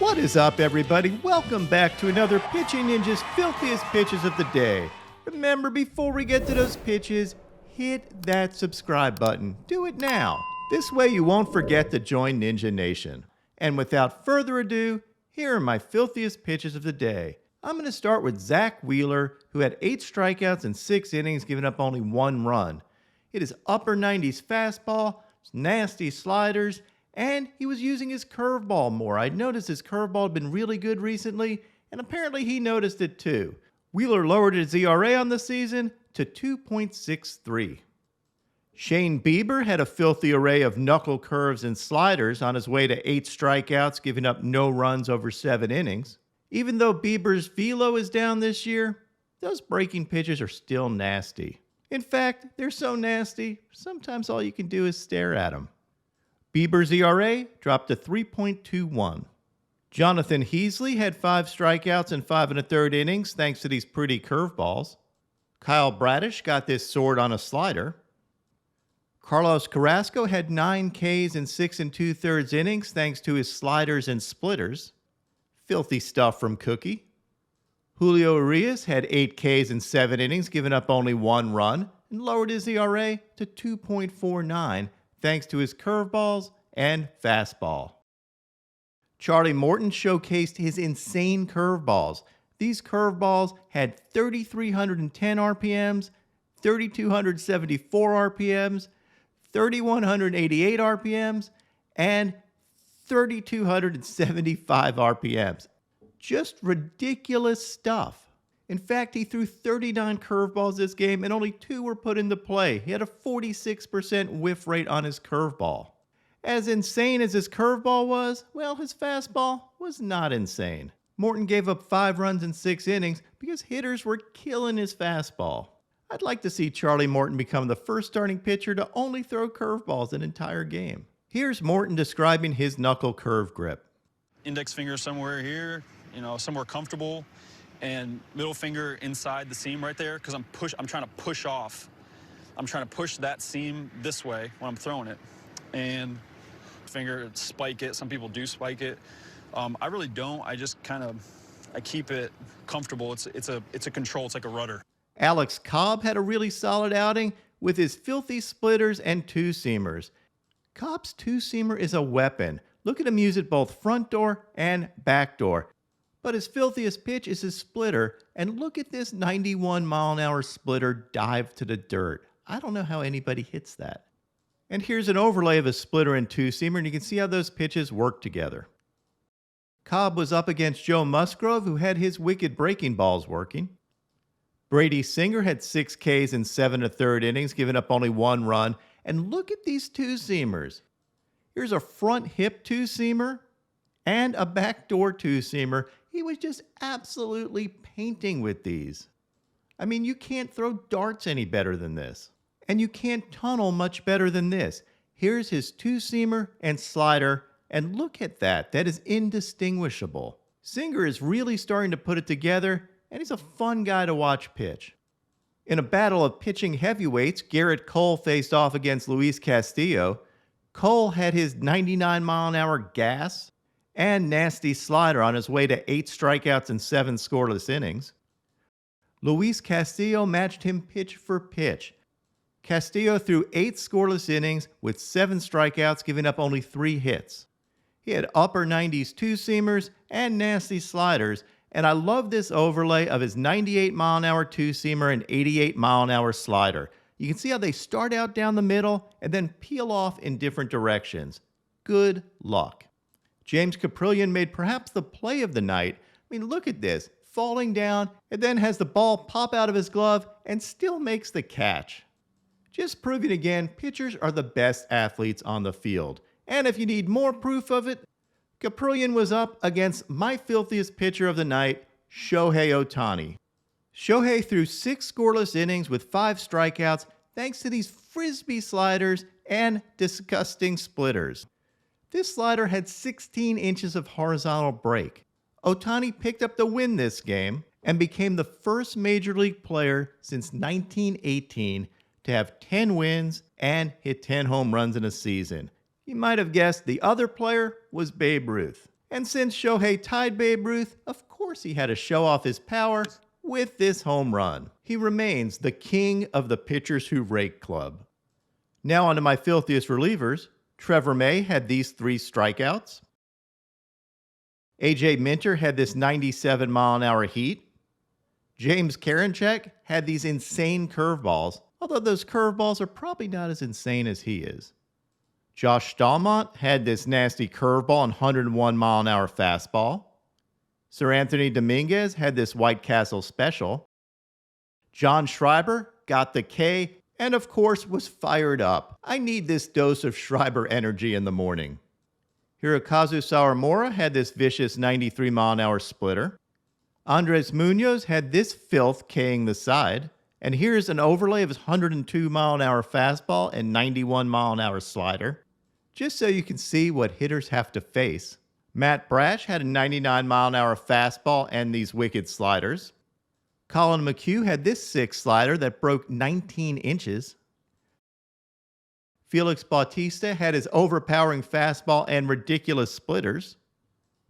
What is up, everybody? Welcome back to another Pitching Ninja's Filthiest Pitches of the Day. Remember, before we get to those pitches, hit that subscribe button. Do it now. This way you won't forget to join Ninja Nation. And without further ado, here are my filthiest pitches of the day. I'm going to start with Zach Wheeler, who had 8 strikeouts in 6 innings, giving up only 1 run. It is upper 90s fastball, nasty sliders, and he was using his curveball more. I'd noticed his curveball had been really good recently, and apparently he noticed it too. Wheeler lowered his ERA on the season to 2.63. Shane Bieber had a filthy array of knuckle curves and sliders on his way to 8 strikeouts, giving up no runs over 7 innings. Even though Bieber's velo is down this year, those breaking pitches are still nasty. In fact, they're so nasty, sometimes all you can do is stare at them. Bieber's ERA dropped to 3.21. Jonathan Heasley had 5 strikeouts in 5 1/3 innings thanks to these pretty curveballs. Kyle Bradish got this sword on a slider. Carlos Carrasco had 9 Ks in 6 2/3 innings thanks to his sliders and splitters. Filthy stuff from Cookie. Julio Urias had 8 Ks in 7 innings, giving up only 1 run, and lowered his ERA to 2.49 thanks to his curveballs and fastball. Charlie Morton showcased his insane curveballs. These curveballs had 3,310 RPMs, 3,274 RPMs, 3,188 RPMs, and 3,275 RPMs. Just ridiculous stuff. In fact, he threw 39 curveballs this game and only 2 were put into play. He had a 46% whiff rate on his curveball. As insane as his curveball was, well, his fastball was not insane. Morton gave up 5 runs in 6 innings because hitters were killing his fastball. I'd like to see Charlie Morton become the first starting pitcher to only throw curveballs an entire game. Here's Morton describing his knuckle curve grip. Index finger somewhere here, somewhere comfortable, and middle finger inside the seam right there, because I'm trying to push off. I'm trying to push that seam this way when I'm throwing it. And finger, spike it. Some people do spike it. I really don't. I just I keep it comfortable. It's a control. It's like a rudder. Alex Cobb had a really solid outing with his filthy splitters and 2-seamers. Cobb's 2-seamer is a weapon. Look at him use it both front door and back door. But his filthiest pitch is his splitter, and look at this 91-mile-an-hour splitter dive to the dirt. I don't know how anybody hits that. And here's an overlay of a splitter and 2-seamer, and you can see how those pitches work together. Cobb was up against Joe Musgrove, who had his wicked breaking balls working. Brady Singer had 6 Ks in 7 1/3 innings, giving up only 1 run. And look at these 2-seamers. Here's a front hip 2-seamer and a backdoor 2-seamer. He was just absolutely painting with these. I mean, you can't throw darts any better than this. And you can't tunnel much better than this. Here's his 2-seamer and slider, and look at that. That is indistinguishable. Singer is really starting to put it together, and he's a fun guy to watch pitch. In a battle of pitching heavyweights, Gerrit Cole faced off against Luis Castillo. Cole had his 99-mile-an-hour gas and nasty slider on his way to 8 strikeouts and 7 scoreless innings. Luis Castillo matched him pitch for pitch. Castillo threw 8 scoreless innings with 7 strikeouts, giving up only 3 hits. He had upper 90s 2-seamers and nasty sliders, and I love this overlay of his 98-mile-an-hour 2-seamer and 88-mile-an-hour slider. You can see how they start out down the middle and then peel off in different directions. Good luck. James Caprillion made perhaps the play of the night. I mean, look at this. Falling down and then has the ball pop out of his glove and still makes the catch. Just proving again, pitchers are the best athletes on the field. And if you need more proof of it, Caprillion was up against my filthiest pitcher of the night, Shohei Ohtani. Shohei threw 6 scoreless innings with 5 strikeouts thanks to these frisbee sliders and disgusting splitters. This slider had 16 inches of horizontal break. Ohtani picked up the win this game and became the first Major League player since 1918 to have 10 wins and hit 10 home runs in a season. You might have guessed the other player was Babe Ruth. And since Shohei tied Babe Ruth, of course he had to show off his power with this home run. He remains the king of the pitchers who rake club. Now onto my filthiest relievers. Trevor May had these 3 strikeouts. AJ Minter had this 97-mile-an-hour heat. James Karinchak had these insane curveballs, although those curveballs are probably not as insane as he is. Josh Stallmont had this nasty curveball and 101-mile-an-hour fastball. Sir Anthony Dominguez had this White Castle special. John Schreiber got the K and, of course, was fired up. I need this dose of Schreiber energy in the morning. Hirokazu Sawamura had this vicious 93-mile-an-hour splitter. Andres Munoz had this filth K-ing the side. And here's an overlay of his 102-mile-an-hour fastball and 91-mile-an-hour slider, just so you can see what hitters have to face. Matt Brash had a 99-mile-an-hour fastball and these wicked sliders. Colin McHugh had this sick slider that broke 19 inches. Felix Bautista had his overpowering fastball and ridiculous splitters.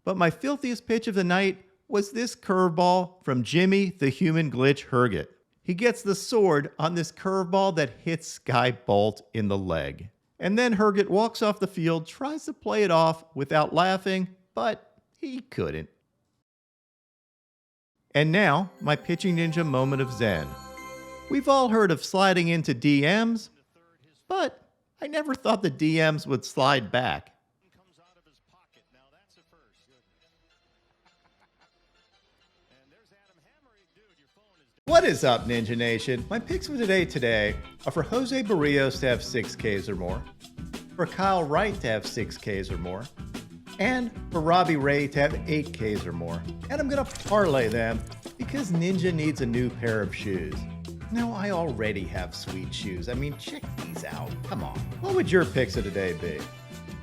But my filthiest pitch of the night was this curveball from Jimmy the Human Glitch Herget. He gets the sword on this curveball that hits Sky Bolt in the leg. And then Herget walks off the field, tries to play it off without laughing, but he couldn't. And now, my pitching ninja moment of zen. We've all heard of sliding into DMs, but I never thought the DMs would slide back. What is up, Ninja Nation? My picks for today are for Jose Barrios to have 6 Ks or more, for Kyle Wright to have 6 Ks or more, and for Robbie Ray to have 8 Ks or more. And I'm going to parlay them because Ninja needs a new pair of shoes. Now, I already have sweet shoes. I mean, check these out. Come on. What would your picks of today be?